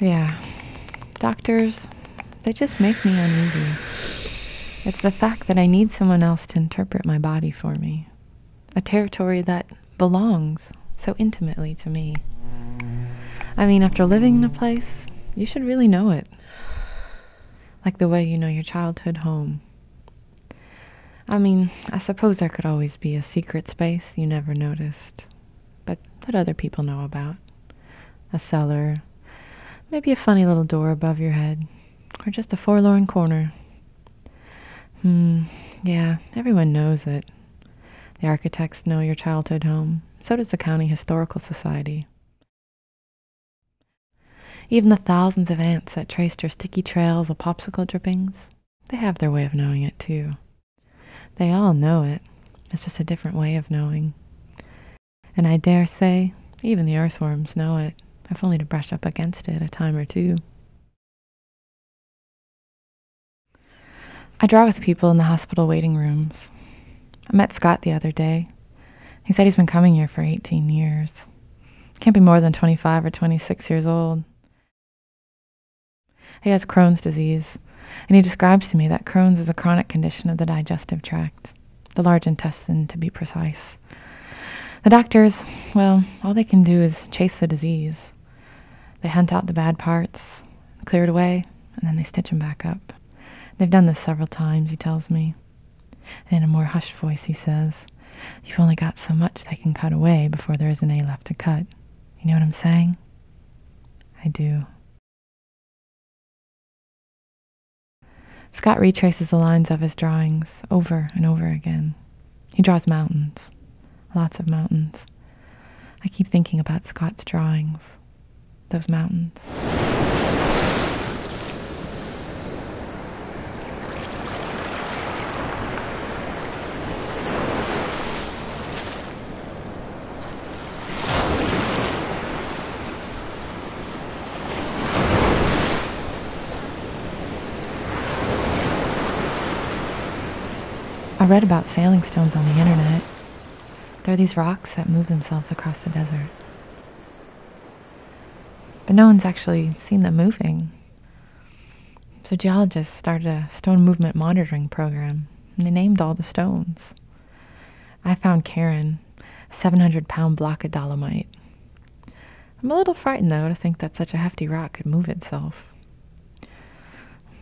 Yeah, doctors, they just make me uneasy. It's the fact that I need someone else to interpret my body for me. A territory that belongs so intimately to me. I mean, after living in a place, you should really know it. Like the way you know your childhood home. I mean, I suppose there could always be a secret space you never noticed, but that other people know about. A cellar, maybe a funny little door above your head, or just a forlorn corner. Yeah, everyone knows it. The architects know your childhood home. So does the County Historical Society. Even the thousands of ants that traced your sticky trails of popsicle drippings, they have their way of knowing it too. They all know it. It's just a different way of knowing. And I dare say, even the earthworms know it, if only to brush up against it a time or two. I draw with people in the hospital waiting rooms. I met Scott the other day. He said he's been coming here for 18 years. Can't be more than 25 or 26 years old. He has Crohn's disease, and he describes to me that Crohn's is a chronic condition of the digestive tract, the large intestine to be precise. The doctors, well, all they can do is chase the disease. They hunt out the bad parts, clear it away, and then they stitch them back up. They've done this several times, he tells me. And in a more hushed voice, he says, "You've only got so much they can cut away before there isn't any left to cut." You know what I'm saying? I do. Scott retraces the lines of his drawings over and over again. He draws mountains, lots of mountains. I keep thinking about Scott's drawings, those mountains. I read about sailing stones on the internet. There are these rocks that move themselves across the desert. But no one's actually seen them moving. So geologists started a stone movement monitoring program, and they named all the stones. I found Karen, a 700-pound block of dolomite. I'm a little frightened, though, to think that such a hefty rock could move itself.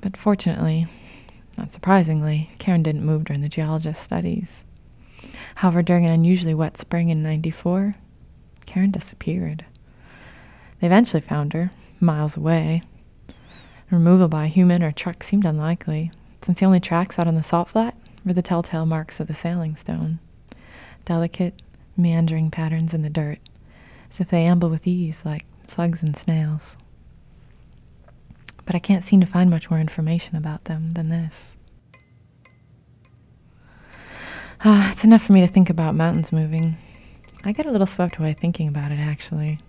But fortunately, not surprisingly, Karen didn't move during the geologist studies. However, during an unusually wet spring in '94, Karen disappeared. They eventually found her, miles away. Removal by a human or truck seemed unlikely, since the only tracks out on the salt flat were the telltale marks of the sailing stone. Delicate, meandering patterns in the dirt, as if they amble with ease like slugs and snails. But I can't seem to find much more information about them than this. It's enough for me to think about mountains moving. I get a little swept away thinking about it, actually.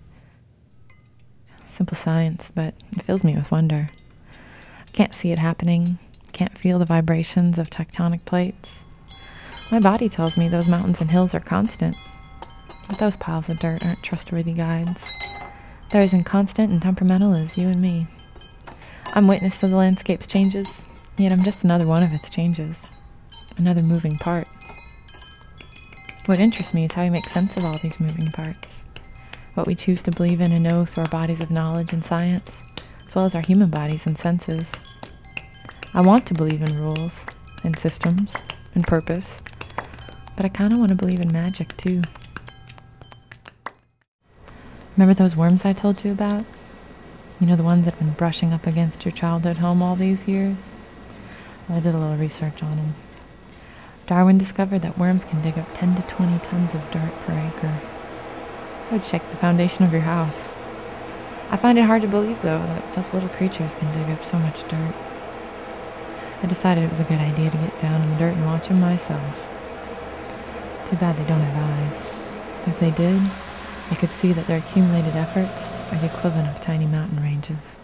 Simple science, but it fills me with wonder. I can't see it happening, can't feel the vibrations of tectonic plates. My body tells me those mountains and hills are constant, but those piles of dirt aren't trustworthy guides. They're as inconstant and temperamental as you and me. I'm witness to the landscape's changes, yet I'm just another one of its changes. Another moving part. What interests me is how we make sense of all these moving parts. What we choose to believe in and know through our bodies of knowledge and science, as well as our human bodies and senses. I want to believe in rules, in systems, in purpose, but I kind of want to believe in magic too. Remember those worms I told you about? You know, the ones that have been brushing up against your childhood home all these years? Well, I did a little research on them. Darwin discovered that worms can dig up 10 to 20 tons of dirt per acre. It would shake the foundation of your house. I find it hard to believe, though, that such little creatures can dig up so much dirt. I decided it was a good idea to get down in the dirt and watch them myself. Too bad they don't have eyes. If they did, I could see that their accumulated efforts are the equivalent of tiny mountain ranges.